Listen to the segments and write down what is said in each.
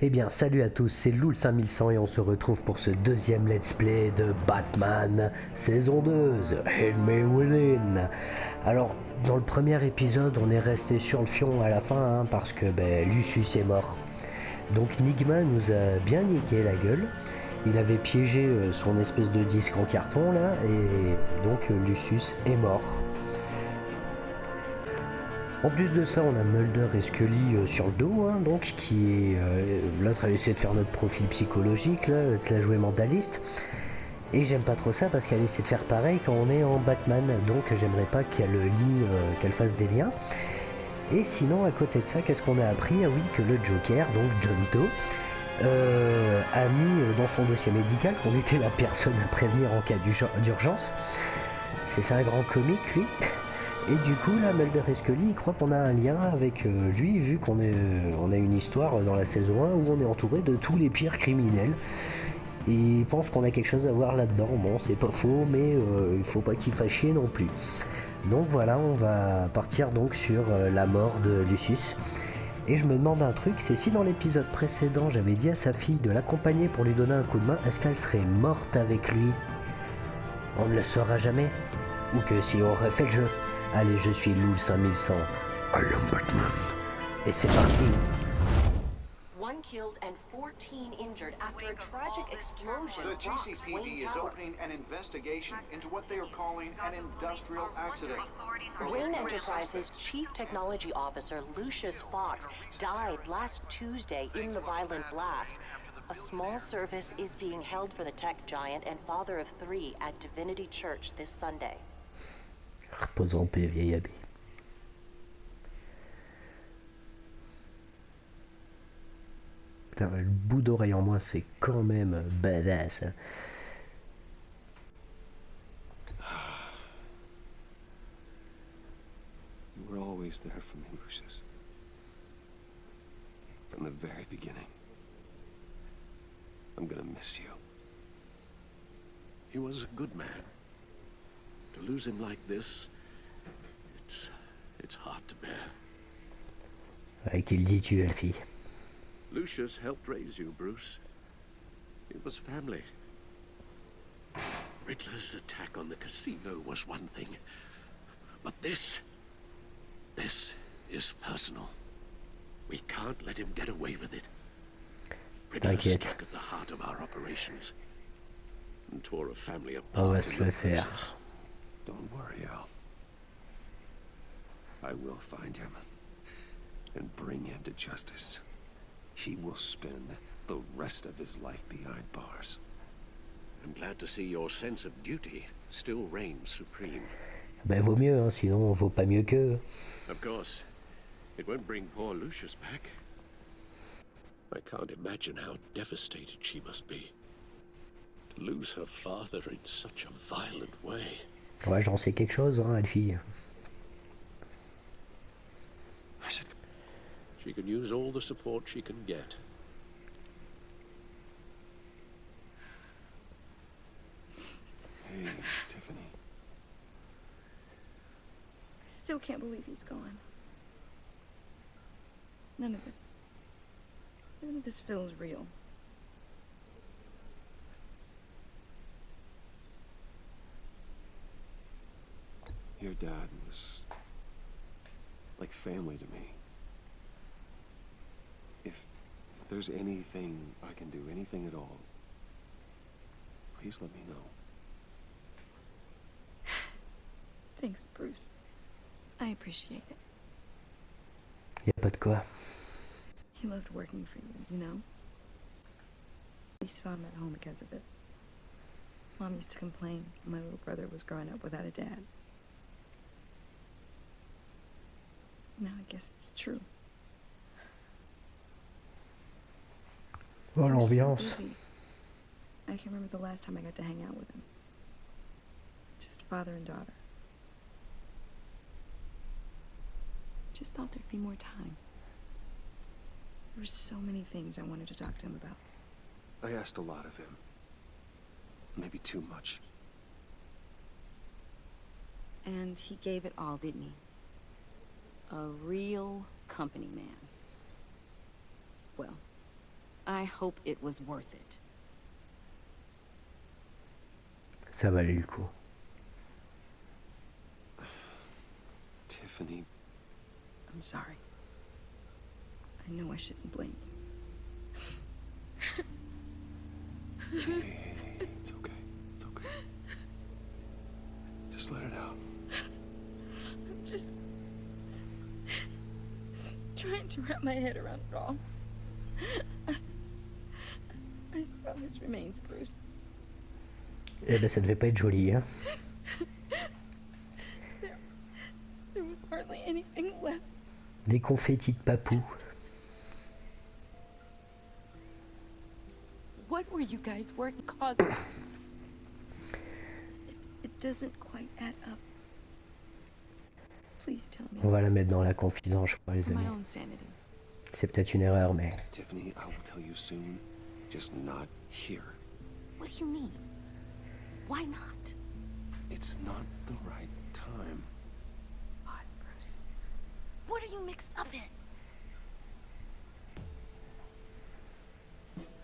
Eh bien, salut à tous, c'est loul5100 et on se retrouve pour ce deuxième let's play de Batman Saison 2, The Enemy Within. Alors, dans le premier épisode, on est resté sur le fion à la fin, parce que Lucius est mort. Donc Nigma nous a bien niqué la gueule. Il avait piégé son espèce de disque en carton là, et donc Lucius est mort. En plus de ça, on a Mulder et Scully sur le dos, donc qui est l'autre a essayé de faire notre profil psychologique, là, de se la jouer mentaliste. Et j'aime pas trop ça parce qu'elle essaie de faire pareil quand on est en Batman, donc j'aimerais pas qu'elle lie, qu'elle fasse des liens. Et sinon, à côté de ça, qu'est-ce qu'on a appris? Ah oui, que le Joker, donc John Doe, a mis dans son dossier médical qu'on était la personne à prévenir en cas d'urgence. C'est ça un grand comique, lui. Et du coup, là, Mulder et Scully, ils croient qu'on a un lien avec lui, vu qu'on on a une histoire dans la saison 1 où on est entouré de tous les pires criminels. Et ils pensent qu'on a quelque chose à voir là-dedans. Bon, c'est pas faux, mais il faut pas qu'ils fassent chier non plus. Donc voilà, on va partir donc sur la mort de Lucius. Et je me demande un truc, c'est si dans l'épisode précédent, j'avais dit à sa fille de l'accompagner pour lui donner un coup de main, est-ce qu'elle serait morte avec lui? On ne le saura jamais. Ou que si on refait le jeu. Allez, je suis loul5100. I am Batman. Et c'est parti. One killed and 14 injured after a tragic explosion. The GCPD is opening an investigation into what they are calling an industrial accident. Wayne Enterprises' chief technology officer, Lucius Fox, died last Tuesday in the violent blast. A small service is being held for the tech giant and father of 3 at Divinity Church this Sunday. Repose en paix, vieille abbé. Putain, le bout d'oreille en moi, c'est quand même badass. Hein. You were always there for me, Lucius. From the very beginning. I'm gonna miss you. He was a good man. To lose him like this, it's hard to bear. Ouais, qu'il dit tu, Elfie. Lucius helped raise you, Bruce. It was family. Riddler's attack on the casino was one thing, but this is personal. We can't let him get away with it. Riddler struck at the heart of our operations and tore a family apart in the process. Don't worry, Al. I will find him and bring him to justice. He will spend the rest of his life behind bars. I'm glad to see your sense of duty still reigns supreme. Ben vaut mieux, hein, sinon vaut pas mieux qu'eux. Of course, it won't bring poor Lucius back. I can't imagine how devastated she must be. To lose her father in such a violent way. Ouais, j'en sais quelque chose, hein, Elfie. She can use all the support she can get. Hey, Tiffany. I still can't believe he's gone. None of this feels real. Your dad was like family to me. If there's anything I can do, anything at all, please let me know. Thanks, Bruce. I appreciate it. Y a pas de quoi. He loved working for you, you know? We saw him at home because of it. Mom used to complain my little brother was growing up without a dad. Now I guess it's true. Oh, l'ambiance. So I can't remember the last time I got to hang out with him. Just father and daughter. Just thought there'd be more time. There were so many things I wanted to talk to him about. I asked a lot of him. Maybe too much. And he gave it all, didn't he? A real company man. Well, I hope it was worth it. Ça valait le coup. Tiffany, I'm sorry. I know I shouldn't blame you. hey, it's okay. It's okay. Just let it out. I'm just trying to wrap my head around it all. I saw his remains, Bruce. Eh ben ça devait pas être joli, hein. There was hardly anything left. Des confettis de papou. What were you guys working causing? It doesn't quite add up. Please tell me. On va la mettre dans la confidence, je crois, les For my amis. own sanity. C'est peut-être une erreur, mais... Tiffany, I will tell you soon. Just not here. What do you mean? Why not? It's not the right time. God, Bruce. What are you mixed up in?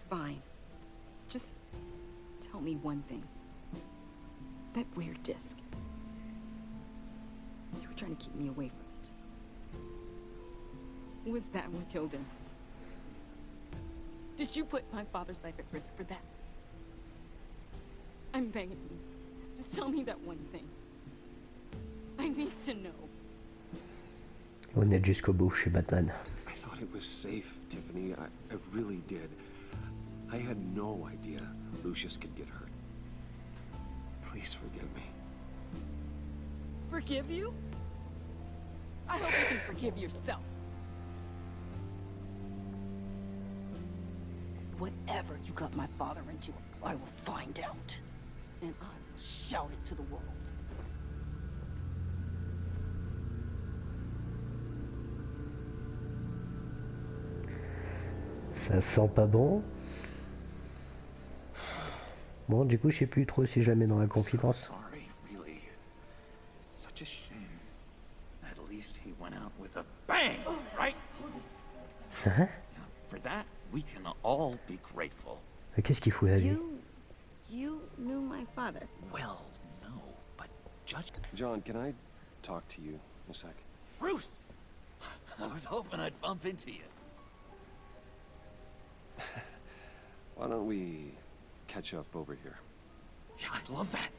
Fine. Just tell me one thing. That weird disc. You were trying to keep me away from it. Was that what killed him? Did you put my father's life at risk for that? I'm begging you. Just tell me that one thing. I need to know. Honnête jusqu'au bout, je suis Batman. I thought it was safe, Tiffany. I really did. I had no idea Lucius could get hurt. Please forgive me. Forgive you? I hope you can forgive yourself. Whatever you got my father into, I will find out. And I will shout it to the world. Ça sent pas bon. Bon, du coup, je sais plus trop si je la mets dans la confidence. Sorry, really. It's such a shame. At least he went out with a bang, right? Hein? For that, we can all be grateful. Qu'est-ce qu'il fout là, lui? You knew my father. Well, no, but Judge John, can I talk to you a sec? Bruce! I was hoping I'd bump into you. Why don't we catch up over here? Yeah, I'd love that.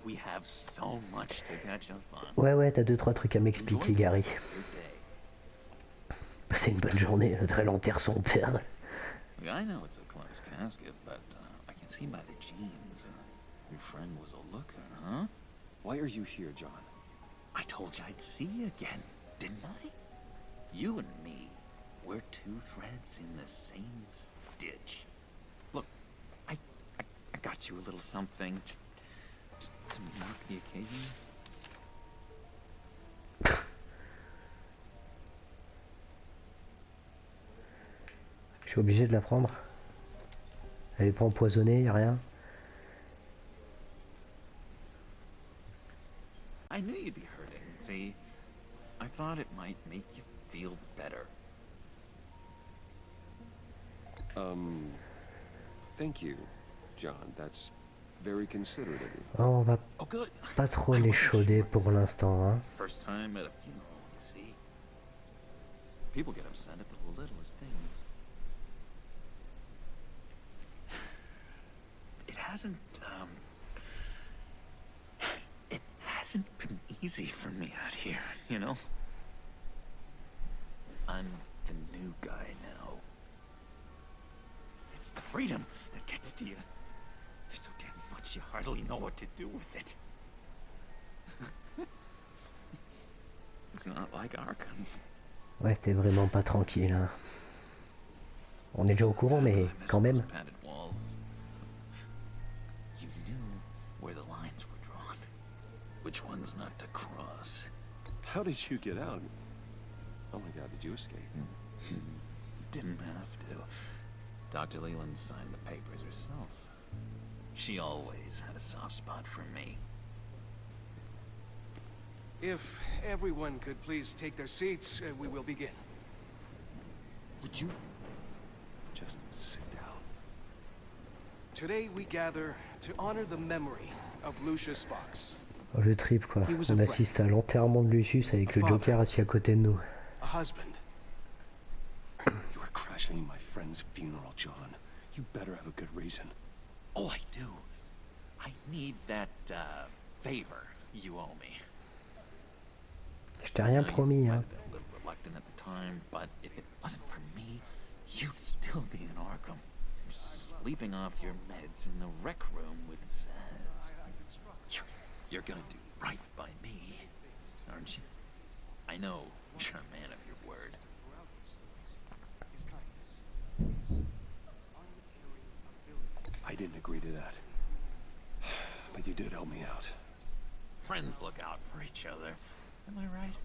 We have so much to catch up on. Ouais, t'as 2-3 trucs à m'expliquer, Gary. Your day. C'est une bonne journée, très l'enterre son père. I know it's a closed casket, but I can see by the jeans. Your friend was a looker, huh? Why are you here, John? I told you I'd see you again, didn't I? You and me, we're two threads in the same stitch. Look, I got you a little something, just to mark the occasion. Je suis obligé de la prendre. Elle est pas empoisonnée, y a rien. I knew you'd be hurting, see? I thought it might make you feel better. Thank you, John. That's very considerate of you. Oh, on va Oh, good. pas trop les chauder pour l'instant, hein. First time at a funeral, you see? People get upset at the littlest things. It hasn't been easy for me out here, you know? I'm the new guy now. It's the freedom that gets to you. There's so damn much you hardly know what to do with it. It's not like Arkham. Ouais, t'es vraiment pas tranquille, hein. On est déjà au courant, mais quand même. Padded walls. You knew where the lines were drawn. Which ones not to cross. How did you get out? Oh my God, did you escape? Didn't have to. Dr. Leland signed the papers herself. She always had a soft spot for me. If everyone could please take their seats, we will begin. Would you Just sit down. Today we gather to honor the memory of Lucius Fox, Oh, le trip quoi. On assiste à l'enterrement de Lucius avec le Joker assis à côté de nous. a husband. You are crashing my friend's funeral, John. You better have a good reason. Oh, I do. I need that, favor you owe me. Je t'ai rien promis, hein. I might have been a little reluctant at the time, but if it wasn't for me, you'd still be in Arkham, sleeping off your meds in the rec room with Zaz. You're gonna do right by me, aren't you? I know you're a man of your word. I didn't agree to that. But you did help me out. Friends look out for each other. Am I right?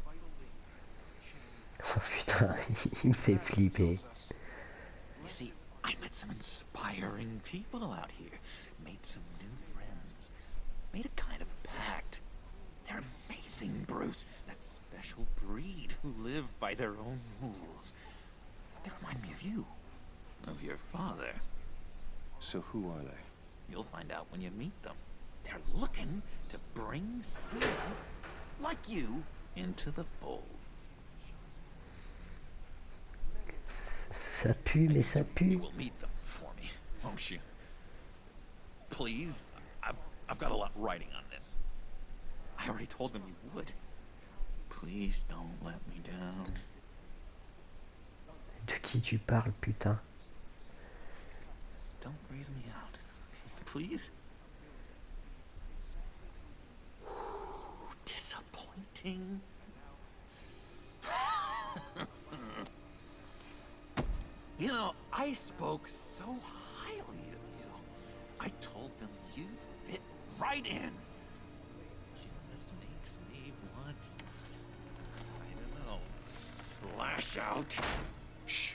Oh putain, il me fait flipper. You see, I met some inspiring people out here. Made some new friends. Made a kind of pact. They're amazing, Bruce. That special breed who live by their own rules. They remind me of you. Of your father. So who are they? You'll find out when you meet them. They're looking to bring someone like you into the fold. Ça pue, mais ça You pue. will meet them for me, won't you? Please? I've got a lot writing on this. I already told them you would. Please don't let me down. De qui tu parles, putain? Don't freeze me out. Please? Disappointing. You know, I spoke so highly of you. I told them you'd fit right in. Just makes me want, I don't know, lash out. Shh.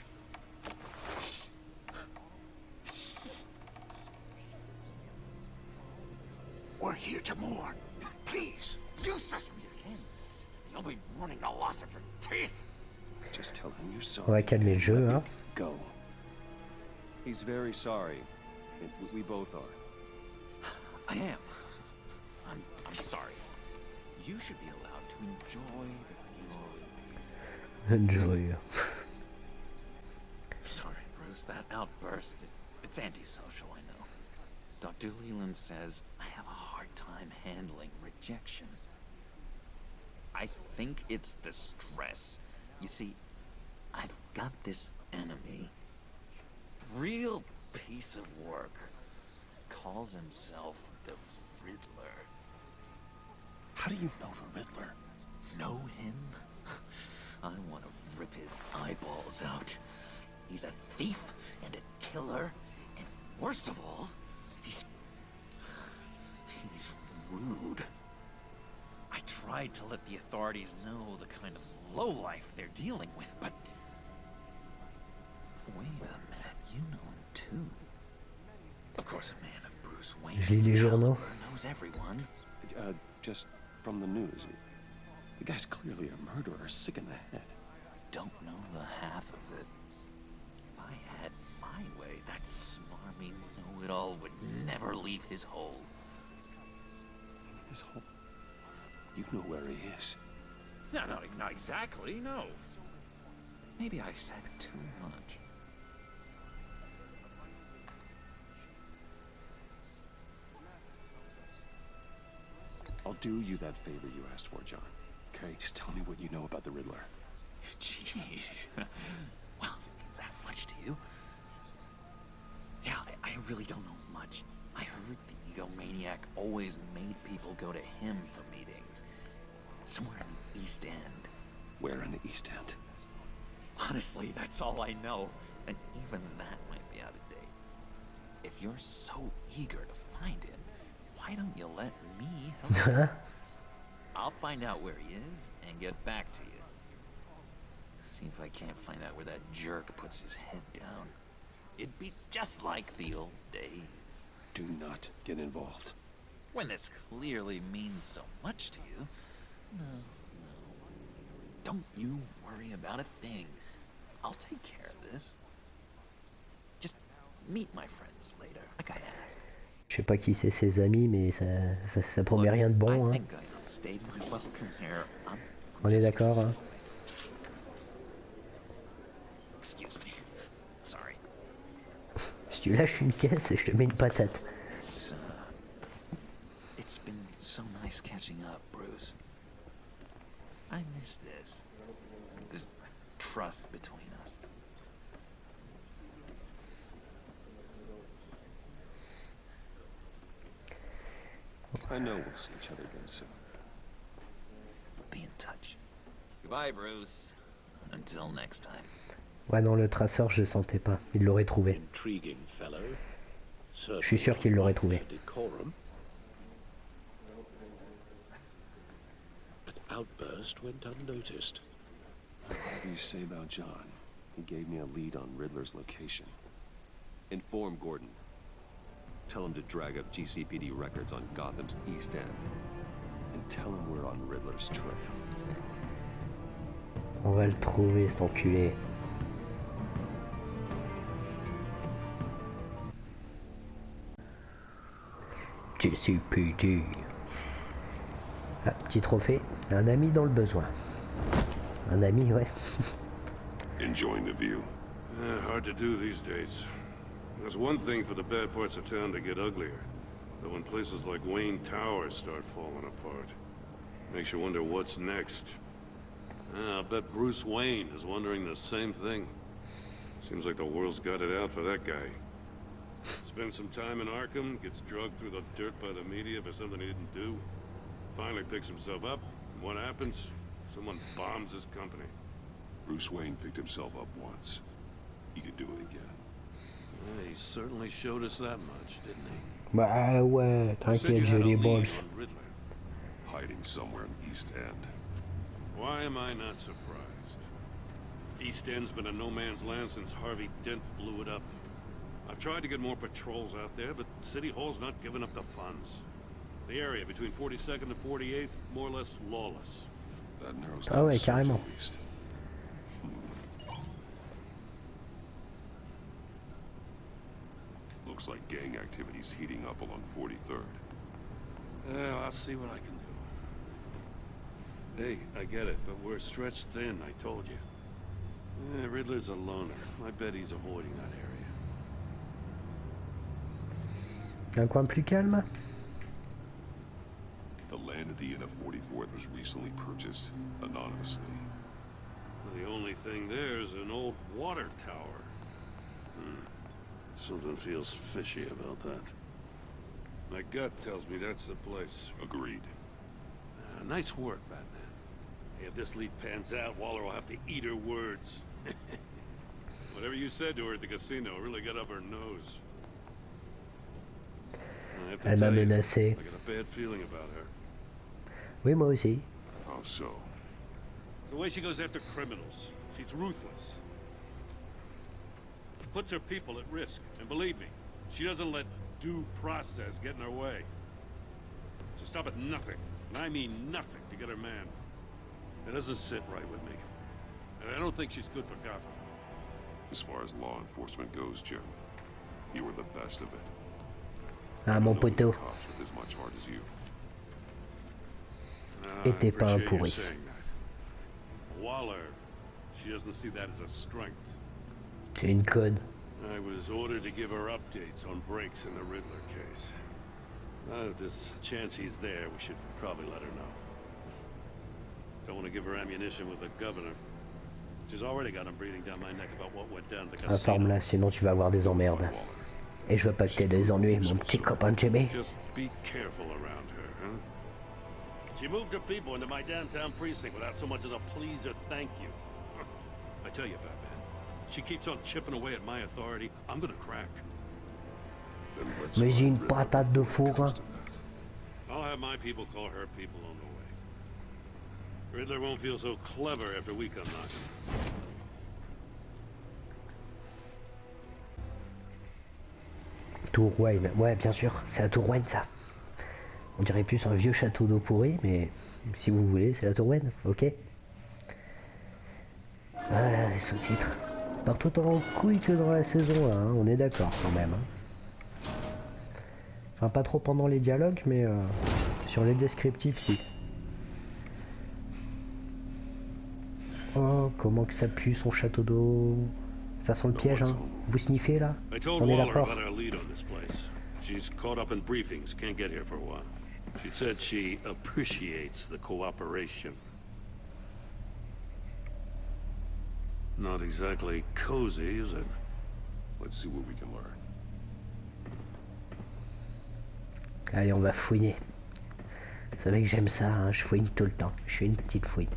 We're here to mourn. Please, useless me again. You'll be mourning the loss of your teeth. Just tell him you're On va sorry. calmer le jeu, hein. Go. He's very sorry. We both are. I am. I'm sorry. You should be allowed to enjoy the funeral in peace. Enjoy. Sorry, Bruce, that outburst, it's antisocial, I know. Dr. Leland says I have a hard time handling rejection. I think it's the stress. You see, I've got this enemy. Real piece of work. Calls himself the Riddler. How do you know the Riddler? Know him? I want to rip his eyeballs out. He's a thief and a killer, and worst of all, he's rude. I tried to let the authorities know the kind of lowlife they're dealing with, but wait a minute, you know him too. Of course, a man of Bruce Je lis les journaux. knows everyone. Just from the news. The guy's clearly a murderer, sick in the head. Don't know the half of it. If I had my way, that smarmy know-it-all would never leave his hold. His whole... You know where he is. No, not exactly, no. Maybe I said too much. I'll do you that favor you asked for, John. Okay, just tell me what you know about the Riddler. Jeez. Well, if it means that much to you. Yeah, I really don't know much. I heard the egomaniac always made people go to him for meetings. Somewhere in the East End. Where in the East End? Honestly, that's all I know. And even that might be out of date. If you're so eager to find him, why don't you let me help you? I'll find out where he is and get back to you. See if I can't find out where that jerk puts his head down. It'd be just like the old days. Do not get involved. When this clearly means so much to you. No. Don't you worry about a thing. I'll take care of this. meet my friends later, like I asked. Je sais pas qui c'est ses amis, mais ça promet rien de bon, hein. I think I outstayed my welcome here. On est d'accord, hein. Excuse me. Sorry. Si tu lâches une caisse, je te mets une patate. It's been so nice catching up, Bruce. I miss this. This trust between us. I know we'll see each other again soon. Be in touch. Goodbye, Bruce. Until next time. Ouais, non, le traceur, je le sentais pas. Il l'aurait trouvé. Intriguing fellow. Je suis sûr qu'il l'aurait trouvé. An outburst went unnoticed. What do you say about John? He gave me a lead on Riddler's location. Inform Gordon. Tell him to drag up GCPD records on Gotham's East End. And tell him we're on Riddler's trail. On va le trouver, cet enculé. GCPD. Ah, petit trophée. Un ami dans le besoin. Un ami, ouais. Enjoying the view? Hard to do these days. There's one thing for the bad parts of town to get uglier. But when places like Wayne Tower start falling apart, makes you wonder what's next. I'll bet Bruce Wayne is wondering the same thing. Seems like the world's got it out for that guy. Spends some time in Arkham, gets drugged through the dirt by the media for something he didn't do. Finally picks himself up, and what happens? Someone bombs his company. Bruce Wayne picked himself up once. He could do it again. Well, he certainly showed us that much, didn't he? Bah ouais, t'inquiète, j'ai les balls. Hiding somewhere in East End. Why am I not surprised? East End's been a no man's land since Harvey Dent blew it up. I've tried to get more patrols out there, but City Hall's not giving up the funds. The area between 42nd and 48th, more or less lawless. That narrows Ah down ouais, the search carrément. at least. Looks like gang activity's heating up along 43rd. Well, I'll see what I can do. Hey, I get it, but we're stretched thin, I told you. Riddler's a loner. I bet he's avoiding that area. Un coin plus calme? The land at the end of 44th was recently purchased anonymously. The only thing there is an old water tower. Something feels fishy about that. My gut tells me that's the place. Agreed. Nice work, Batman. If this lead pans out, Waller will have to eat her words. Whatever you said to her at the casino really got up her nose. I have to Elle m'a tell you, menacé. I got a bad feeling about her. Oui, moi aussi. How so? It's the way she goes after criminals. She's ruthless. Puts her people at risk. And believe me, she doesn't let due process get in her way. She'll stop at nothing, and I mean nothing, to get her man. It doesn't sit right with me. And I don't think she's good for Gotham. As far as law enforcement goes, Jim, you were the best of it. Ah, mon poteau. Cops with as much heart as you. Et t'es pas un appreciate you pourri. saying that. Waller, she doesn't see that as a strength. C'est une conne. I was ordered to give her updates on breaks in the Riddler case. If there's a chance he's there, we should probably let her know. Don't want to give her ammunition with the governor. She's already got him breathing down my neck about what went down at the casino. Informe-la, sinon tu vas avoir des emmerdes. Et je veux pas que t'aies des ennuis, mon petit copain Jimmy. Just be careful around her, huh? She moved her people into my downtown precinct without so much as a please or thank you. I tell you, Batman, she keeps on chipping away at my authority, I'm gonna crack. Then let's Mais j'ai find une Riddler patate de before it four. comes to that. I'll have my people call her people on the way. Riddler won't feel so clever after we come knocking. Tour Wayne, ouais, bien sûr, c'est la Tour Wayne, ça. On dirait plus un vieux château d'eau pourri, mais si vous voulez, c'est la Tour Wayne, ok. Voilà, les sous-titres. part autant en couille que dans la saison 1, hein, on est d'accord quand même. Hein. Enfin, pas trop pendant les dialogues, mais sur les descriptifs, si. Oh, comment que ça pue son château d'eau. Ça sent le piège, hein. Vous sniffez là? On est d'accord. She's caught up in briefings, can't get here for a while. She said she appreciates the cooperation. Not exactly cozy, is it? Let's see what we can learn. Allez, on va fouiner. Vous savez que j'aime ça, hein, je fouine tout le temps. Je fais une petite fouine.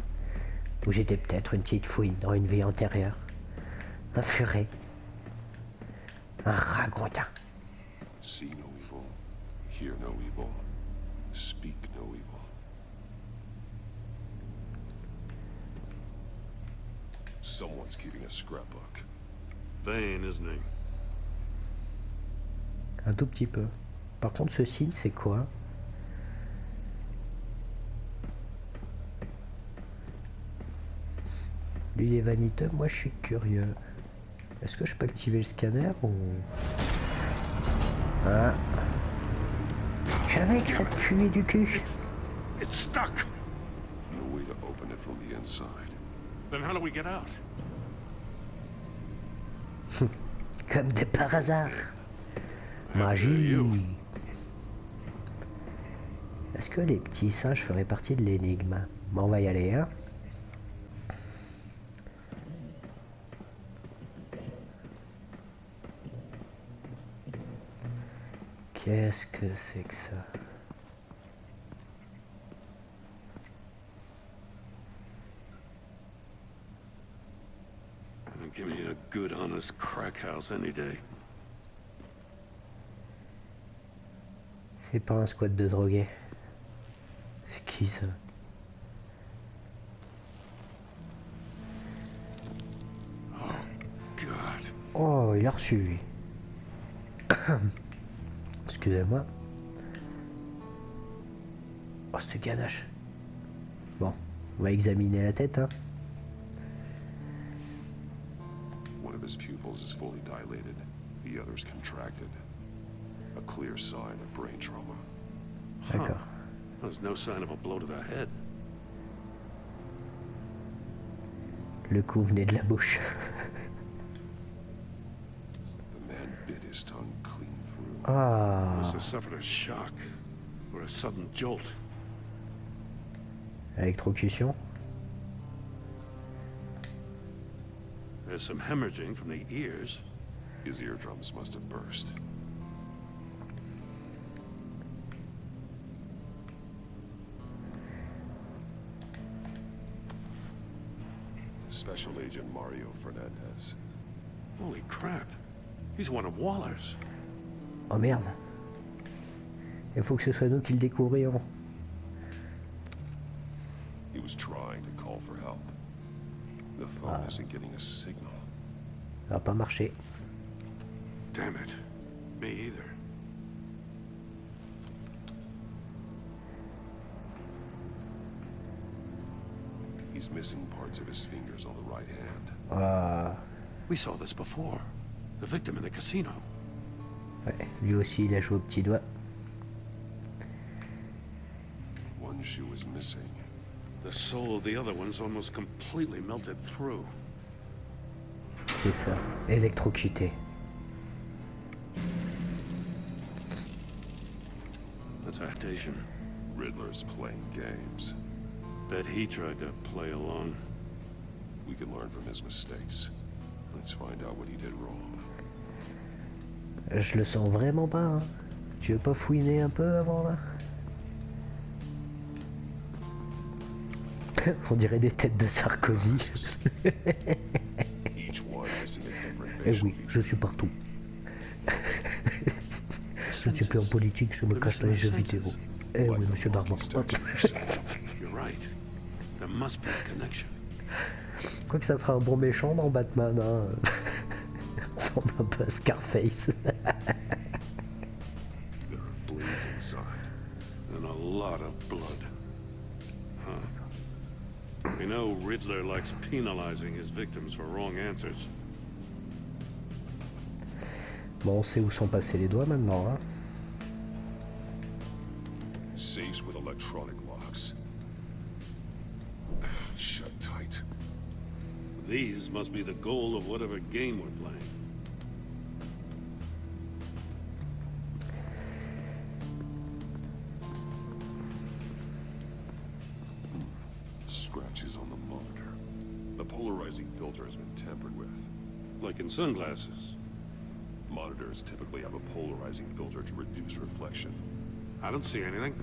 Ou j'étais peut-être une petite fouine dans une vie antérieure. Un furet. Un ragondin. See no evil, hear no evil, speak no evil. Someone's keeping a scrapbook. Vain, isn't he? Un tout petit peu. Par contre, ce signe, c'est quoi? Lui, il est vaniteux, moi je suis curieux. Est-ce que je peux activer le scanner ou... Ah. Je savais que ça fumait du cul. It's stuck. No way to open it from the inside. Then how do we get out? Comme de par hasard. Magie. Est-ce que les petits singes feraient partie de l'énigme? Bon, on va y aller, hein. Qu'est-ce que c'est que ça? Give me a good, honest crack house any day. C'est pas un squat de drogués. C'est qui ça? Oh, God. Oh, il a reçu lui. Excusez-moi. Oh, cette ganache. Bon, on va examiner la tête, hein. One of his pupils is fully dilated, the other's contracted. A clear sign of brain trauma. D'accord. There's no sign of a blow to the head. Le coup venait de la bouche. The man bit his tongue clean through. Ah. Must have suffered a shock or a sudden jolt. Électrocution. There's some hemorrhaging from the ears. His eardrums must have burst. Special Agent Mario Fernandez. Holy crap. He's one of Waller's. Oh merde. Il faut que ce soit nous qui le découvrions. He was trying to call for help. The phone isn't getting a signal. Ça va pas marcher. Damn it. Me either. He's missing parts of his fingers on the right hand. We saw this before. The victim in the casino. Ouais, lui aussi il a joué au petit doigt. One shoe is missing. The soul of the other one's almost completely melted through. C'est ça, électrocuté. That's adaptation. Riddler's playing games. Bet he tried to play along. We can learn from his mistakes. Let's find out what he did wrong. Je le sens vraiment pas, hein. Tu veux pas fouiner un peu avant là? On dirait des têtes de Sarkozy. Eh oui, je suis partout. Je ne suis plus en politique, je me cache dans les jeux vidéo. Eh oui, monsieur Barman. Quoi que ça fera un bon méchant dans Batman, hein. Il ressemble un peu à Scarface. And a lot of blood. Huh. We know Riddler likes penalizing his victims for wrong answers. Bon, on sait où sont passés les doigts maintenant, hein. Safes with electronic locks. Shut tight. These must be the goal of whatever game we're playing. Scratches on the monitor. The polarizing filter has been tampered with. Like in sunglasses. Monitors typically have a polarizing filter to reduce reflection. I don't see anything.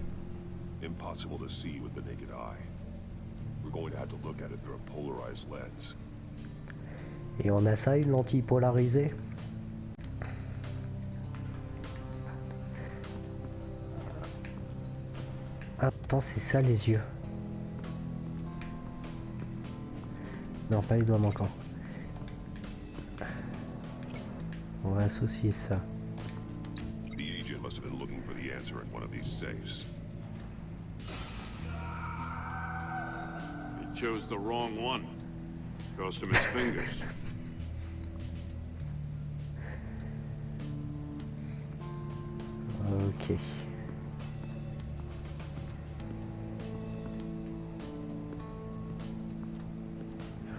Impossible to see with the naked eye. We're going to have to look at it through a polarized lens. Et on a ça, une lentille polarisée. Attends, c'est ça les yeux. Non, pas les doigts manquants. On va associer ça. The agent must have been looking for the answer in one of these safes. He chose the wrong one. Cost him his fingers. Ok.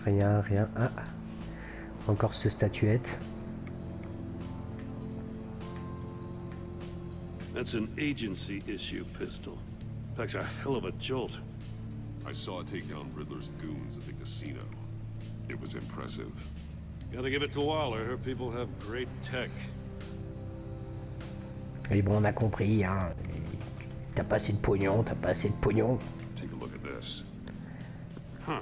Rien, rien. Ah, encore ce statuette. That's an agency issue pistol. Packs a hell of a jolt. I saw it take down Riddler's goons at the casino. It was impressive. Gotta give it to Waller. Her people have great tech. Et bon, on a compris, hein. T'as pas assez de pognon, t'as pas assez de pognon. Take a look at this. Huh.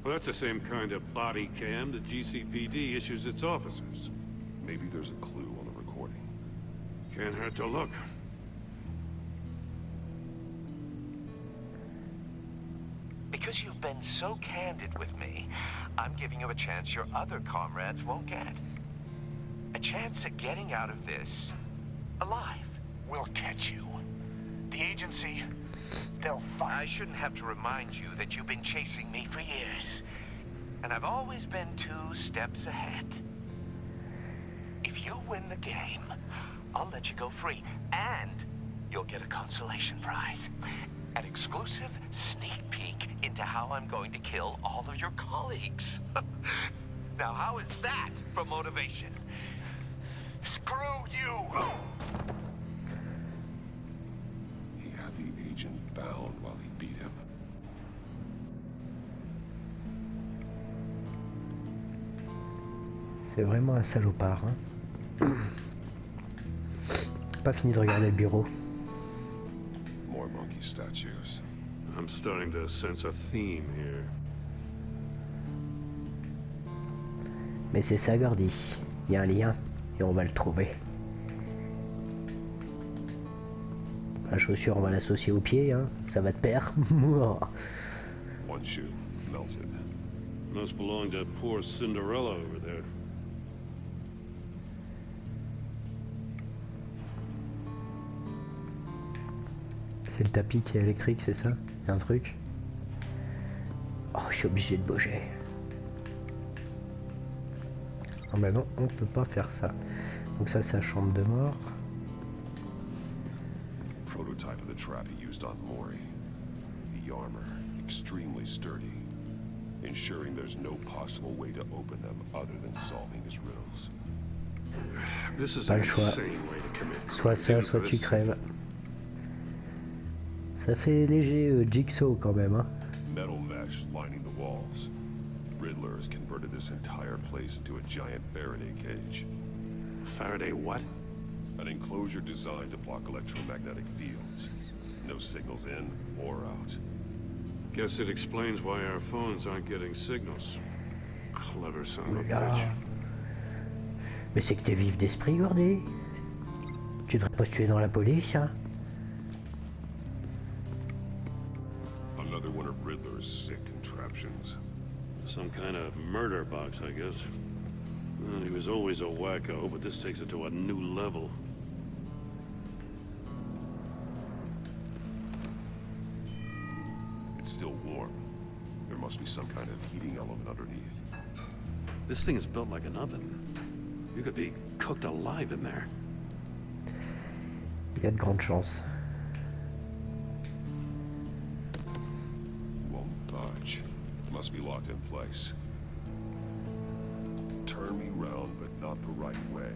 Well, that's the same kind of body cam the GCPD issues its officers. Maybe there's a clue on the recording. Can't hurt to look. Because you've been so candid with me, I'm giving you a chance your other comrades won't get. A chance at getting out of this alive. We'll catch you. The agency, they'll find... I shouldn't have to remind you that you've been chasing me for years. And I've always been 2 steps ahead. If you win the game, I'll let you go free. And you'll get a consolation prize. An exclusive sneak peek into how I'm going to kill all of your colleagues. Now, how is that for motivation? Screw you! He had the agent bound while he beat him. C'est vraiment un salopard, hein. Pas fini de regarder le bureau. More monkey statues. I'm starting to sense a theme here. Mais c'est ça, Gordy. Il y a un lien et on va le trouver. La chaussure, on va l'associer au pied, hein. Ça va de pair. One shoe melted. Must belong to poor Cinderella over there. C'est le tapis qui est électrique, c'est ça? Il y a un truc? Oh, je suis obligé de bouger. Oh bah non, on ne peut pas faire ça. Donc ça, c'est la chambre de mort. Prototype of the trap he used on Maury. The armor, extremely sturdy, ensuring there's no possible way to open them other than solving his riddles. This is Pas an le choix. insane way to commit Soit ça, soit tu crèves. Ça fait léger jigsaw quand même, hein. Metal mesh lining the walls. Riddler has converted this entire place into a giant Faraday cage. Faraday what? An enclosure designed to block electromagnetic fields. No signals in or out. Guess it explains why our phones aren't getting signals. Clever son of a Là. bitch. Mais c'est que t'es vif d'esprit, Gordy. Tu devrais postuler dans la police, hein. Another one of Riddler's sick contraptions. Some kind of murder box, I guess. Well, he was always a wacko, but this takes it to a new level. It's still warm. There must be some kind of heating element underneath. This thing is built like an oven. You could be cooked alive in there. Il y a de grandes chances. Won't budge. Must be locked in place. Turn me round, but not the right way,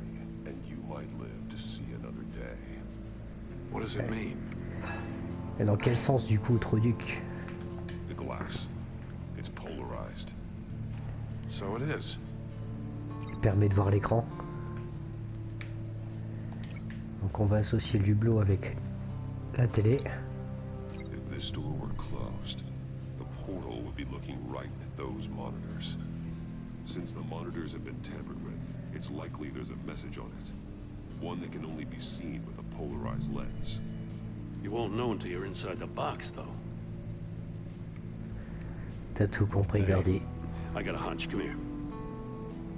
and you might live to see another day. What does it mean? Et dans quel sens du coup, Troduc? The glass. It's polarized. So it is. Il permet de voir l'écran. Donc on va associer le hublot avec la télé. If this door were closed, the portal would be looking right at those monitors. Since the monitors have been tampered with, it's likely there's a message on it. One that can only be seen with a polarized lens. You won't know until you're inside the box, though. T'as tout compris, Gordy. I got a hunch. Come here.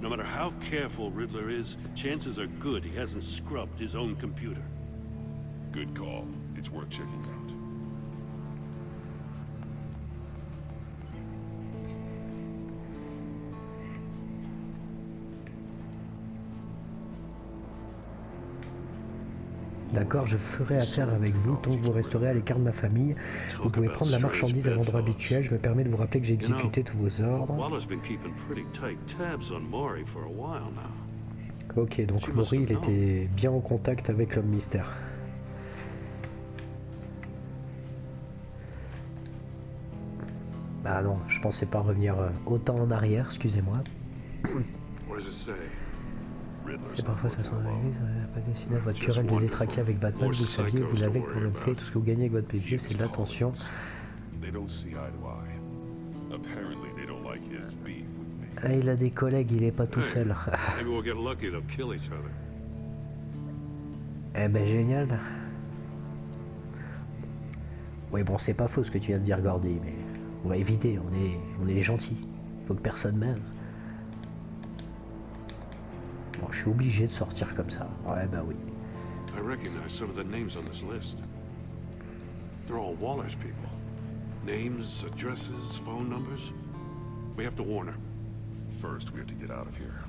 No matter how careful Riddler is, chances are good he hasn't scrubbed his own computer. Good call. It's worth checking out. D'accord, je ferai affaire avec vous tant que vous resterez à l'écart de ma famille. Vous pouvez prendre la marchandise à l'endroit habituel. Je me permets de vous rappeler que j'ai exécuté tous vos ordres. Ok, donc Maury, il était bien en contact avec l'homme mystère. Ah non, je pensais pas revenir autant en arrière, excusez-moi. Et parfois ça s'en arrive, pas dessiné à votre querelle de détraquer avec Batman, vous saviez, vous l'avez pour le fait, tout ce que vous gagnez avec votre PG, c'est de l'attention. Ah, il a des collègues, il est pas tout seul. Eh ben génial. Oui bon, c'est pas faux ce que tu viens de dire, Gordy, mais on va éviter, on est les gentils. Faut que personne meure. Bon, je suis obligé de sortir comme ça. Ouais, bah oui. I recognize some of the names on this list. They're all Waller's people. Names, addresses, phone numbers. We have to warn her. First, we have to get out of here.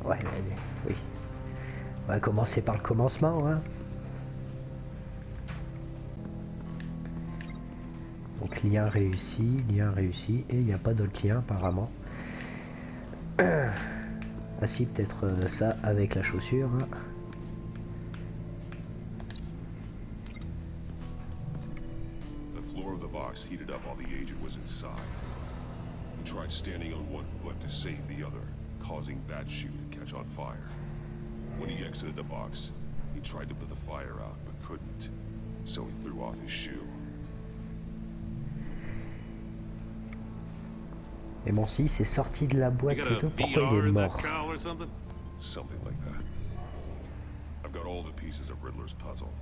Ouais, oui. On va commencer par le commencement, hein. Donc lien réussi, et il n'y a pas d'autre lien apparemment. Ah si, peut-être ça avec la chaussure. Hein. The floor of the box heated up while the agent was inside. He tried standing on one foot to save the other, causing that shoe to catch on fire. When he exited the box, he tried to put the fire out but couldn't, so he threw off his shoe. Et mon si c'est sorti de la boîte et tout, pourquoi il est mort? Something like that. I've got all the pieces of Riddler's puzzle.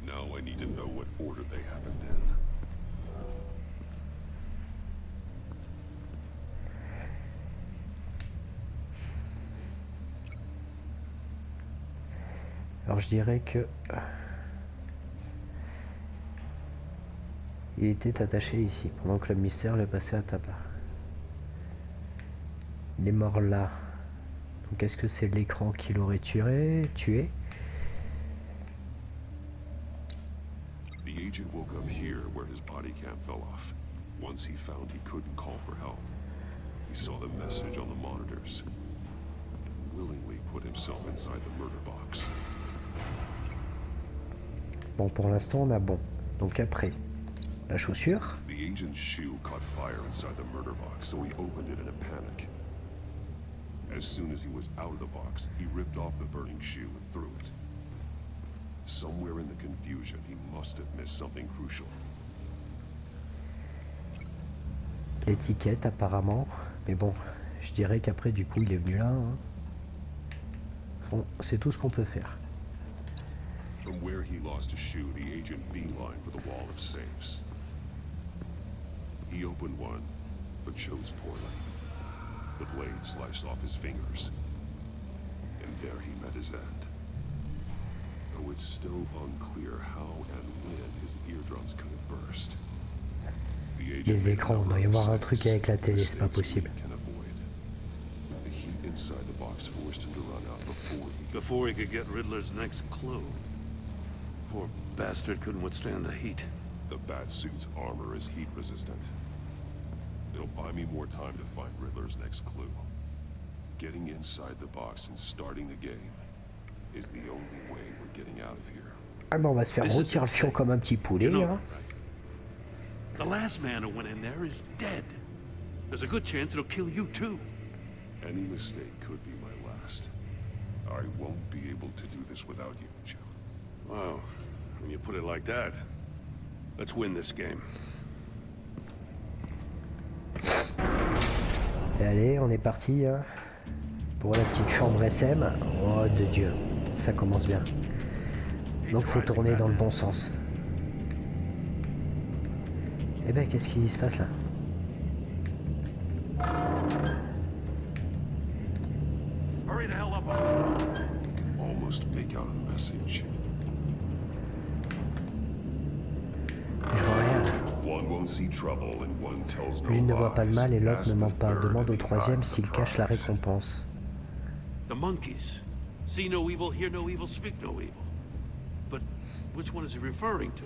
Now I need to know what order they happened in. Alors je dirais que il était attaché ici pendant que le mystère le passait à tabac. Il est mort là. Donc est-ce que c'est l'écran qui l'aurait tué? The agent woke up here where his body cam fell off. Once he found he couldn't call for help, he saw the message on the monitors and willingly put himself inside the murder box. Bon, pour l'instant on a bon. Donc après, la chaussure. The agent's shoe caught fire inside the murder box, so he opened it in a panic. As soon as he was out of the box, he ripped off the burning shoe and threw it. Somewhere in the confusion, he must have missed something crucial. L'étiquette apparemment. Mais bon, je dirais qu'après du coup il est venu là. Hein. Bon, c'est tout ce qu'on peut faire. From where he lost his shoe, the agent beelined for the wall of safes. He opened one, but chose poorly. The blade sliced off his fingers. And there he met his end. Though it's still unclear how and when his eardrums could have burst. Les écrans, il doit y avoir un truc avec la télé, c'est pas possible. The heat Inside the box forced him to run out before he could get Riddler's next clue. Poor bastard couldn't withstand the heat. The Batsuit's armor is heat resistant. It'll buy me more time to find Riddler's next clue. Getting inside the box and starting the game is the only way we're getting out of here. Ah ben on va se faire rôtir le fion comme un petit poulet, hein. The last man who went in there is dead. There's a good chance it'll kill you too. Any mistake could be my last. I won't be able to do this without you, Joe. Wow, when you put it like that, let's win this game. Et allez, on est parti hein, pour la petite chambre SM. Oh de Dieu, ça commence bien. Donc faut tourner dans le bon sens. Eh ben qu'est-ce qui se passe là? Almost make out a message. L'une ne voit pas le mal et l'autre ne ment pas. Demande au troisième s'il cache la récompense. The monkeys. See no evil, hear no evil, speak no evil. But which one is he referring to?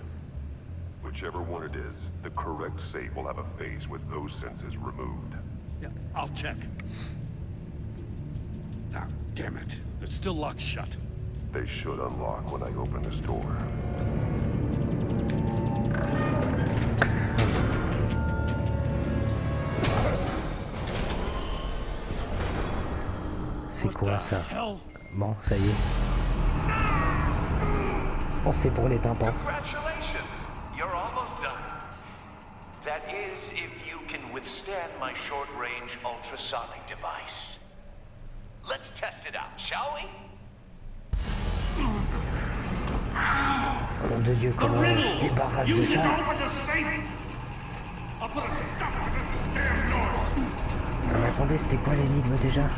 Whichever one it is, the correct safe will have a face with those senses removed. Yeah, I'll check. Ah, damn it. It's still locked shut. They should unlock when I open this door. C'est quoi ça? Bon, ça y est. Oh, c'est pour les tympans. Congratulations, you're almost done. That is, if you can withstand my short-range ultrasonic device. Let's test it out, shall we? Oh nom de Dieu, comment on se débarrasse de ça? Ah, mais attendez, c'était quoi l'énigme déjà?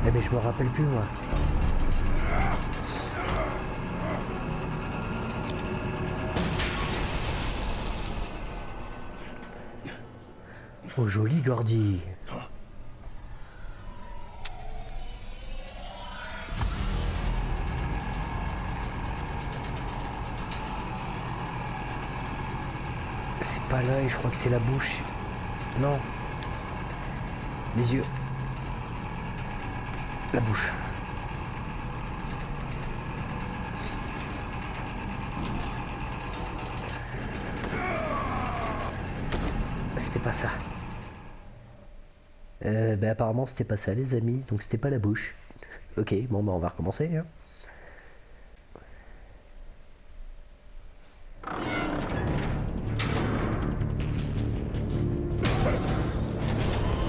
Eh ben je me rappelle plus moi. Oh joli Gordy. C'est pas l'œil, je crois que c'est la bouche. Non. Les yeux. La bouche. C'était pas ça. Ben apparemment c'était pas ça les amis, donc c'était pas la bouche. Ok, bon bah on va recommencer. Hein.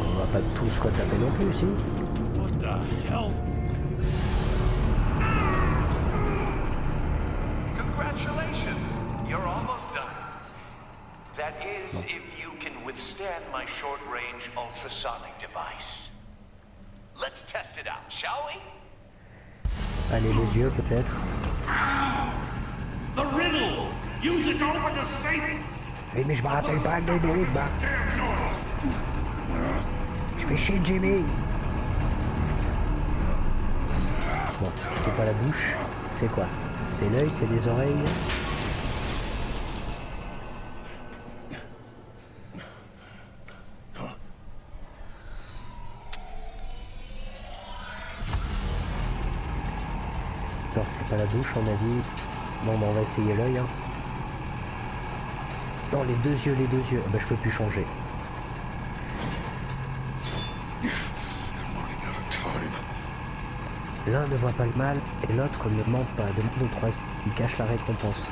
On va pas tous retaper non plus, si. What the hell? Congratulations, you're almost done. That is, if you can withstand my short-range ultrasonic device. Let's test it out, shall we? Allez, les yeux peut-être. The riddle! Use it to open the safe! Oui, mais je me rappelle pas de l'énigme. Je fais chier Jimmy. Bon, c'est pas la bouche. C'est quoi? C'est l'œil, c'est les oreilles. Non, c'est pas la bouche, on a dit. Bon, bah, on va essayer l'œil. Hein. Non, les deux yeux, les deux yeux. Ah, bah, je peux plus changer. L'un ne voit pas le mal et l'autre ne ment pas. Demande au troisième qui cache la récompense.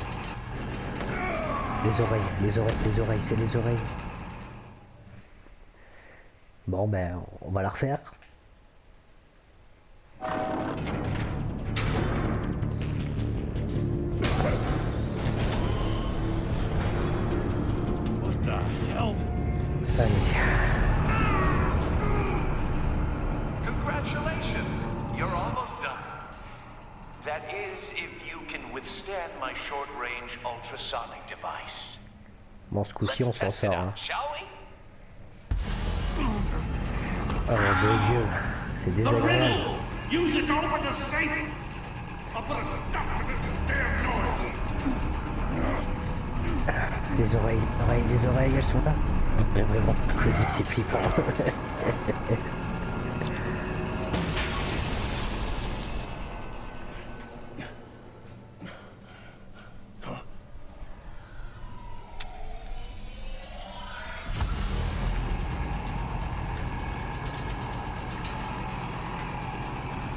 Les oreilles, les oreilles, les oreilles, c'est les oreilles. Bon, ben, on va la refaire. What the hell? Allez. Congratulations, you're almost done. That is, if you can withstand my short-range ultrasonic device. Bon, ce coup-ci, on s'en sort. Hein. Shall we? Oh mon Dieu, c'est désagréable. Use it to open the safe. I'll put a stop to this damn noise. Les oreilles, elles sont là. Mais vraiment, c'est flippant.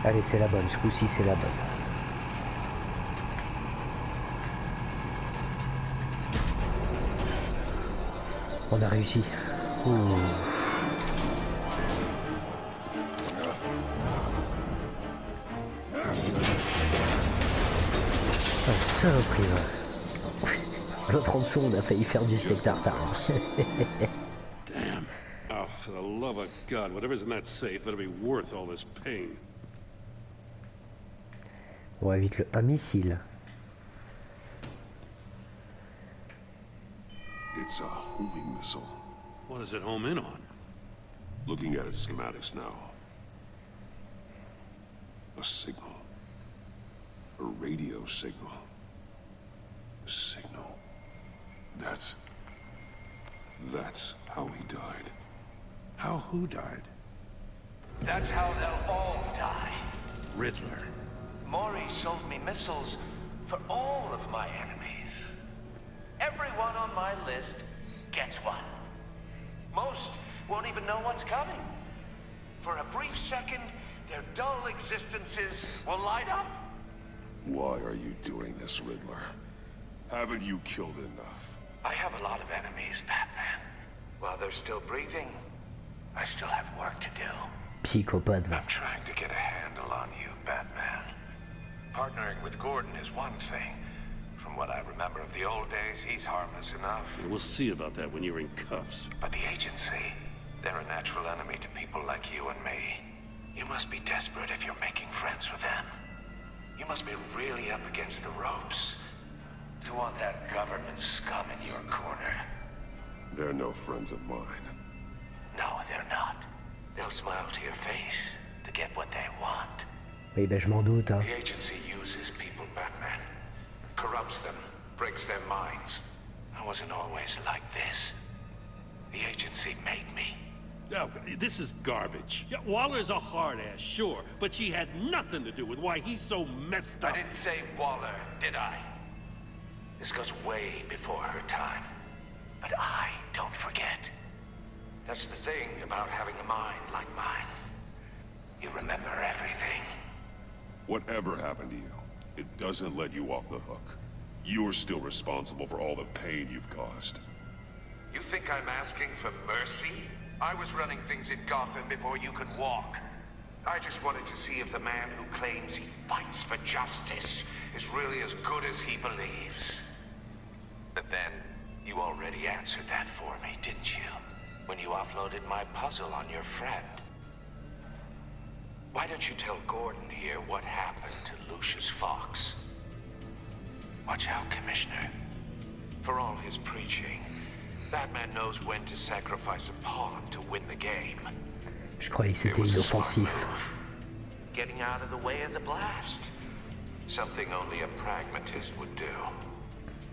Allez, c'est la bonne, ce coup-ci c'est la bonne. On a réussi. Ouh. Ah, saloperie, ouais. L'autre en dessous, on a failli faire du steak tartare. Damn. Oh, for the love of God, whatever's in that safe better be worth all this pain. On évite un missile. It's a homing missile. What does it home in on? Looking at its schematics now. A signal. A radio signal. A signal. That's how he died. How who died? That's how they'll all die. Riddler. Maury sold me missiles for all of my enemies. Everyone on my list gets one. Most won't even know what's coming. For a brief second, their dull existences will light up. Why are you doing this, Riddler? Haven't you killed enough? I have a lot of enemies, Batman. While they're still breathing, I still have work to do. Psychopathe. I'm trying to get a handle on you, Batman. Partnering with Gordon is one thing. From what I remember of the old days, he's harmless enough. We'll see about that when you're in cuffs. But the agency, they're a natural enemy to people like you and me. You must be desperate if you're making friends with them. You must be really up against the ropes to want that government scum in your corner. They're no friends of mine. No, they're not. They'll smile to your face to get what they want. Oui, ben je m'en doute, hein. The agency uses people, Batman. Corrupts them, breaks their minds. I wasn't always like this. The agency made me. Oh, this is garbage. Yeah, Waller's a hard-ass, sure, but she had nothing to do with why he's so messed up. I didn't say Waller, did I? This goes way before her time. But I don't forget. That's the thing about having a mind like mine. You remember everything. Whatever happened to you, it doesn't let you off the hook. You're still responsible for all the pain you've caused. You think I'm asking for mercy? I was running things in Gotham before you could walk. I just wanted to see if the man who claims he fights for justice is really as good as he believes. But then, you already answered that for me, didn't you? When you offloaded my puzzle on your friend. Why don't you tell Gordon here what happened to Lucius Fox? Watch out, Commissioner. For all his preaching, Batman knows when to sacrifice a pawn to win the game. Je croyais que c'était inoffensif. Getting out of the way of the blast. Something only a pragmatist would do.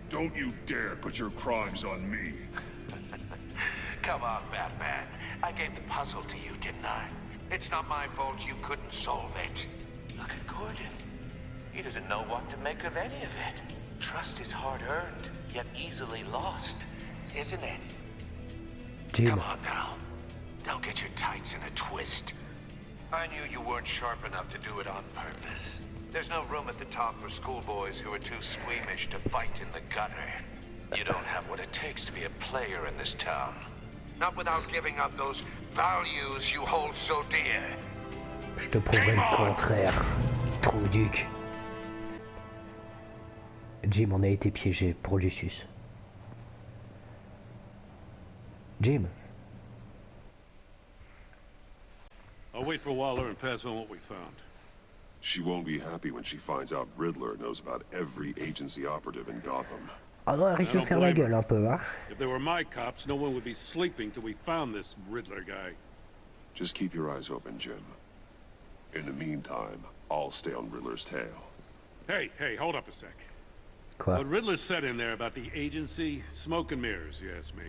Don't you dare put your crimes on me. Come on, Batman. I gave the puzzle to you, didn't I? It's not my fault you couldn't solve it. Look at Gordon. He doesn't know what to make of any of it. Trust is hard-earned, yet easily lost, isn't it? Jim. Come on now. Don't get your tights in a twist. I knew you weren't sharp enough to do it on purpose. There's no room at the top for schoolboys who are too squeamish to fight in the gutter. You don't have what it takes to be a player in this town. Not without giving up those values you hold so dear. Je te prouverai le contraire, trou duc. Jim, on a été piégé pour Lucius. Jim. I'll wait for Waller and pass on what we found. She won't be happy when she finds out Riddler knows about every agency operative in Gotham. Ah non, elle risque de faire la gueule un peu, hein. If they were my cops, no one would be sleeping till we found this Riddler guy. Just keep your eyes open, Jim. In the meantime, I'll stay on Riddler's tail. Hey, hold up a sec. Quoi? What Riddler said in there about the agency, smoke and mirrors, you ask me.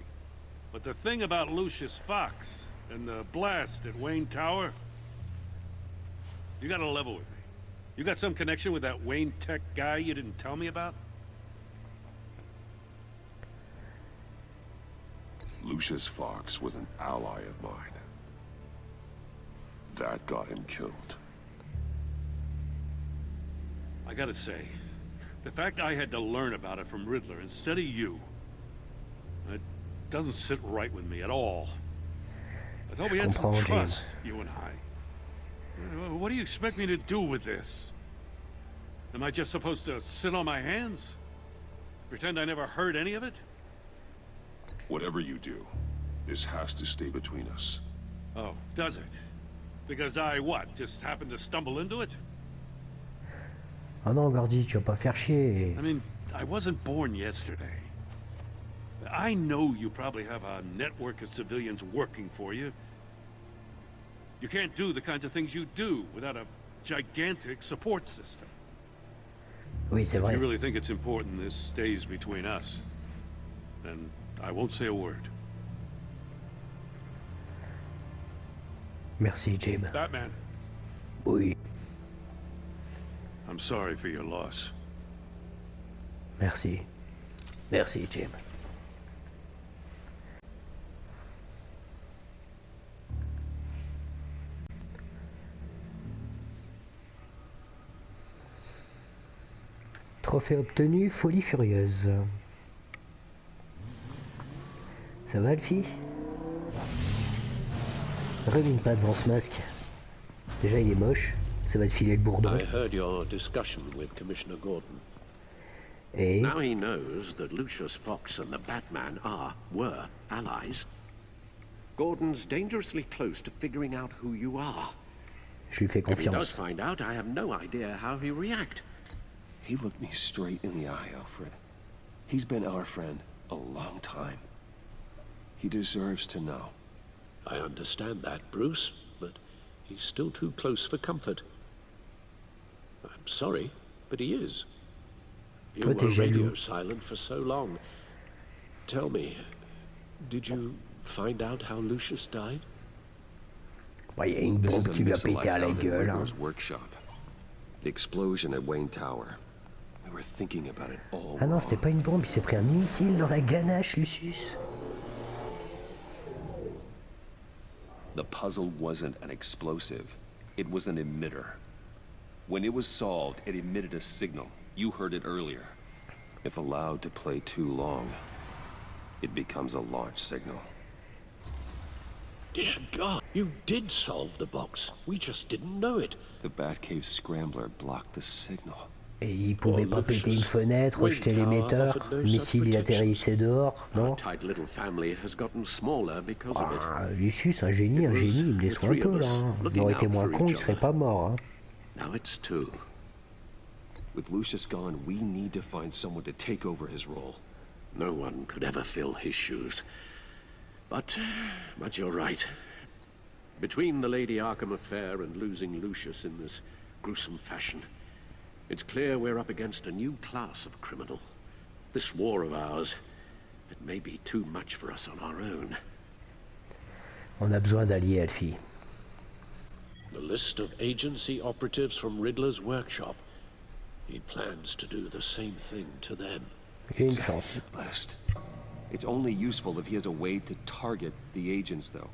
But the thing about Lucius Fox and the blast at Wayne Tower, you gotta level with me. You got some connection with that Wayne Tech guy you didn't tell me about? Lucius Fox was an ally of mine. That got him killed. I gotta say, the fact I had to learn about it from Riddler instead of you, it doesn't sit right with me at all. I thought we had some trust, you and I. What do you expect me to do with this? Am I just supposed to sit on my hands? Pretend I never heard any of it? Whatever you do, this has to stay between us. Oh, does it? Because I, what, just happened to stumble into it? Oh non, Gordy, tu vas pas faire chier. I mean, I wasn't born yesterday. I know you probably have a network of civilians working for you. You can't do the kinds of things you do without a gigantic support system. Oui, c'est vrai. If you really think it's important this stays between us, then I won't say a word. Merci, Jim. Batman. Oui. I'm sorry for your loss. Merci. Merci, Jim. Trophée obtenu, folie furieuse. Ça va, Alfie? Remine pas devant ce masque. Déjà, il est moche. Ça va te filer le bourdon. I heard your discussion with Commissioner Gordon. Et now he knows that Lucius Fox and the Batman were allies. Gordon's dangerously close to figuring out who you are. je lui fais If he confiance. does find out, I have no idea how he'll react. He looked me straight in the eye, Alfred. He's been our friend a long time. He deserves to know. I understand that, Bruce, but he's still too close for comfort. I'm sorry, but he is. You Toi, were t'es radio jaloux. silent for so long. Tell me, did you find out how Lucius died? Ouais, y a une This is bombe a qui lui a missile I pété à la found in gueule. Hein. Riddler's workshop. The explosion at Wayne Tower. We were thinking about it all Ah non, wrong. c'était pas une bombe, il s'est pris un missile dans la ganache, Lucius. The puzzle wasn't an explosive. It was an emitter. When it was solved, it emitted a signal. You heard it earlier. If allowed to play too long, it becomes a launch signal. Dear God, you did solve the box. We just didn't know it. The Batcave scrambler blocked the signal. Et il pouvait pas péter une fenêtre, rejeter l'émetteur. Le missile, il atterrissait dehors, non? Our tight little family has gotten smaller because of it. Ah, Lucius, un génie, il me déçoit un peu là. Hein. Il aurait été moins con, il serait pas mort. Hein. Now it's two. With Lucius gone, we need to find someone to take over his role. No one could ever fill his shoes. But you're right. Between the Lady Arkham affair and losing Lucius in this gruesome fashion, it's clear we're up against a new class of criminal. This war of ours, it may be too much for us on our own. On a besoin d'alliés, Alfie. The list of agency operatives from Riddler's workshop. He plans to do the same thing to them. It's a hit list. It's only useful if he has a way to target the agents, though.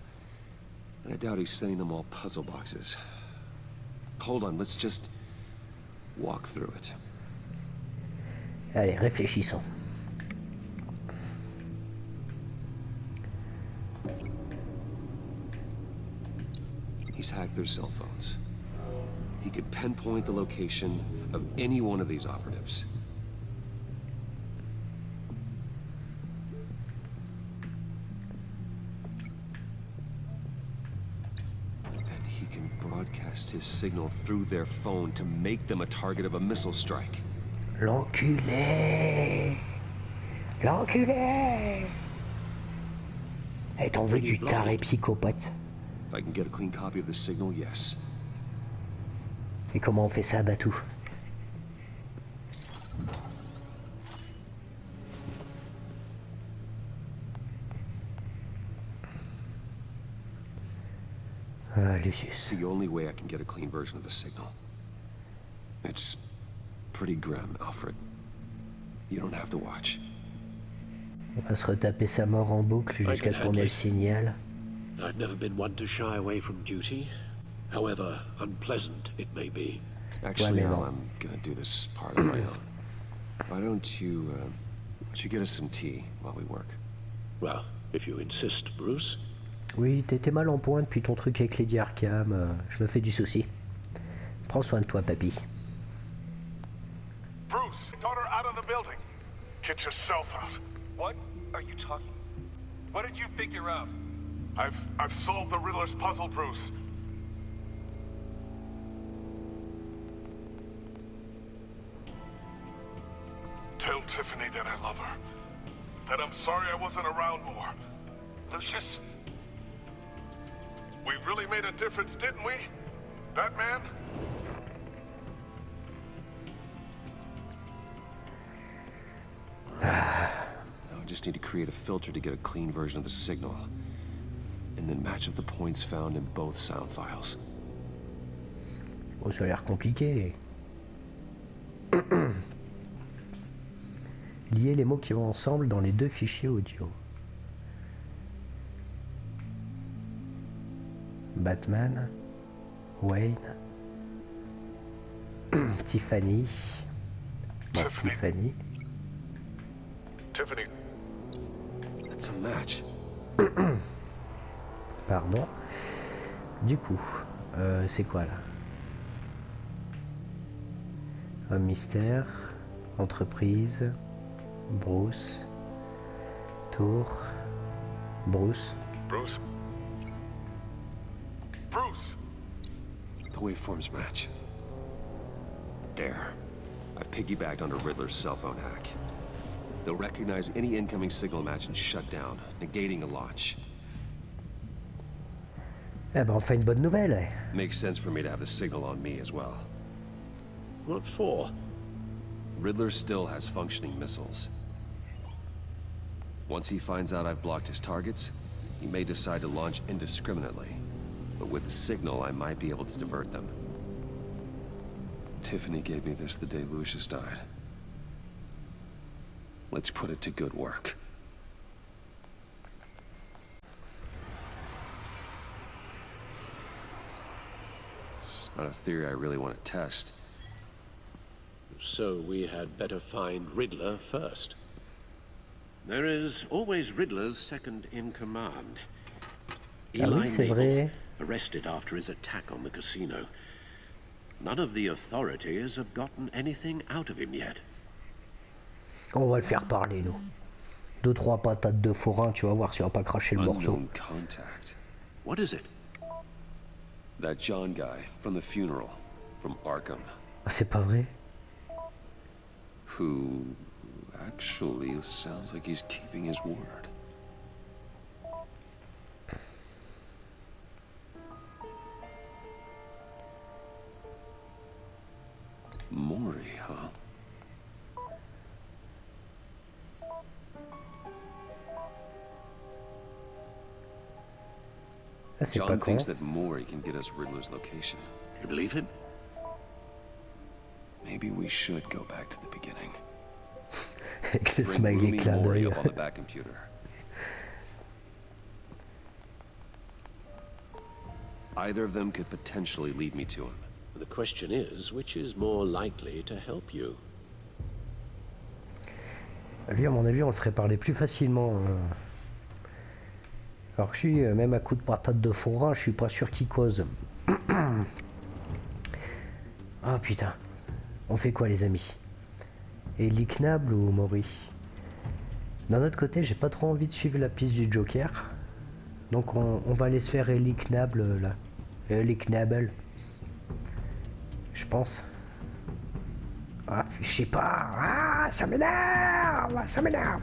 And I doubt he's sending them all puzzle boxes. Hold on, let's just walk through it. Allez, réfléchissons. He's hacked their cell phones. He could pinpoint the location of any one of these operatives. And he can broadcast his signal through their phone to make them a target of a missile strike. L'enculé! L'enculé! Eh, t'en veux du taré psychopathe? If I can get a clean copy of the signal, yes. Et comment on fait ça, Batou? Lucius. It's the only way I can get a clean version of the signal. It's pretty grim, Alfred. You don't have to watch. On va se retaper sa mort en boucle jusqu'à ce qu'on ait le signal. I've never been one to shy away from duty, however unpleasant it may be. Actually, Al, I'm gonna do this part on my own. Why don't you get us some tea while we work? Well, if you insist, Bruce. Oui, t'étais mal en point depuis ton truc avec Lady Arkham. Je me fais du souci. Prends soin de toi, papy. Bruce, daughter out of the building. Get yourself out. What are you talking? What did you figure out? I've solved the Riddler's puzzle, Bruce. Tell Tiffany that I love her. That I'm sorry I wasn't around more. Lucius? We really made a difference, didn't we? Batman? Now I just need to create a filter to get a clean version of the signal. And then match up the points found in both sound files. Oh, ça a l'air compliqué. Lier les mots qui vont ensemble dans les deux fichiers audio. Batman, Wayne, Tiffany. Tiffany. Tiffany. That's a match. Pardon. Du coup, c'est quoi là? Un mystère, entreprise, Bruce, tour, Bruce. Bruce. Bruce! The waveforms match. There. I've piggybacked onto Riddler's cell phone hack. They'll recognize any incoming signal match and shut down, negating a launch. Eh ben, enfin une bonne nouvelle. Eh. Makes sense for me to have the signal on me as well. What for? Riddler still has functioning missiles. Once he finds out I've blocked his targets, he may decide to launch indiscriminately. But with the signal, I might be able to divert them. Tiffany gave me this the day Lucius died. Let's put it to good work. It's not a theory I really want to test. So we had better find Riddler first. There is always Riddler's second in command. Eli Mabel, arrested after his attack on the casino. None of the authorities have gotten anything out of him yet. On va le faire parler, nous. 2-3 patates de forain, tu vas voir si on va pas cracher le morceau. Contact. What is it? That John guy from the funeral, from Arkham. C'est pas vrai? Who actually sounds like he's keeping his word. Maury, huh? John thinks that Maury can get us Riddler's location. You believe him? Maybe we should go back to the beginning. Bring Roomy Maury up on the back computer. Either of them could potentially lead me to him. The question is, which is more likely to help you? Lui, à mon avis, on le ferait parler plus facilement. Alors que je suis, même à coup de patate de forain, je suis pas sûr qu'il cause. Ah putain. On fait quoi, les amis? Eliknable ou Maury? D'un autre côté, j'ai pas trop envie de suivre la piste du Joker. Donc on va aller se faire Eliknable là. Eliknable. Je pense. Ah, je sais pas. Ah, ça m'énerve. Ça m'énerve.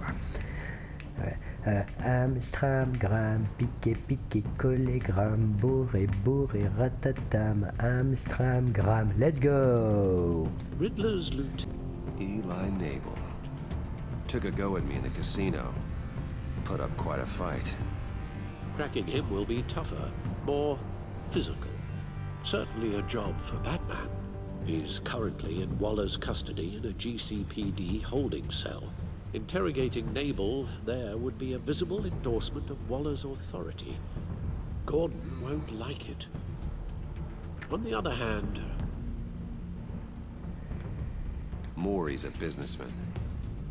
Ouais. Amstramgram, piqué, piqué, collé, gramme, bourré, bourré, ratatam, Amstramgram, let's go! Riddler's loot. Eli Nabel. Took a go at me in the casino. Put up quite a fight. Cracking him will be tougher, more physical. Certainly a job for Batman. He's currently in Waller's custody in a GCPD holding cell. Interrogating Nabel there would be a visible endorsement of Waller's authority. Gordon won't like it. On the other hand... Maury's a businessman.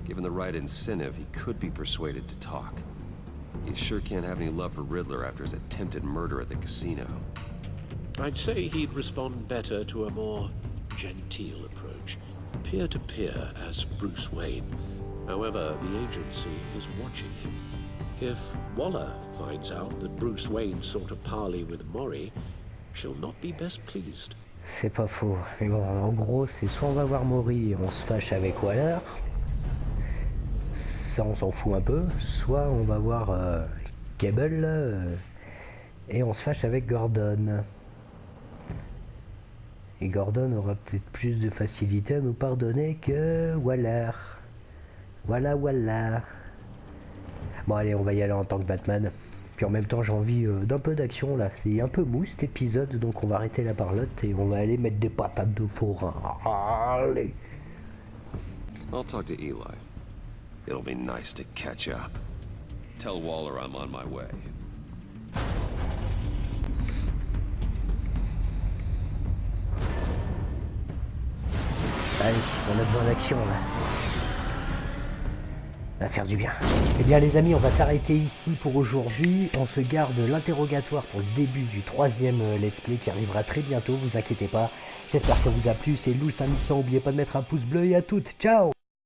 Given the right incentive, he could be persuaded to talk. He sure can't have any love for Riddler after his attempted murder at the casino. I'd say he'd respond better to a more genteel approach, peer-to-peer as Bruce Wayne. However, the agency is watching him. If Waller finds out that Bruce Wayne sought a parley with Maury, she'll not be best pleased. C'est pas faux. Mais bon, en gros, c'est soit on va voir Maury et on se fâche avec Waller, ça on s'en fout un peu, soit on va voir Cable et on se fâche avec Gordon. Et Gordon aura peut-être plus de facilité à nous pardonner que Waller. Voilà. Bon allez, on va y aller en tant que Batman. Puis en même temps j'ai envie d'un peu d'action là. C'est un peu mou cet épisode, donc on va arrêter la parlotte et on va aller mettre des patates de forain. Allez. I'll talk to Eli. It'll be nice to catch up. Tell Waller I'm on my way. Allez, on a besoin d'action là. Ça va faire du bien. Eh bien les amis, on va s'arrêter ici pour aujourd'hui. On se garde l'interrogatoire pour le début du 3e let's play qui arrivera très bientôt, vous inquiétez pas. J'espère que ça vous a plu, c'est loul5100, n'oubliez pas de mettre un pouce bleu et à toutes, ciao!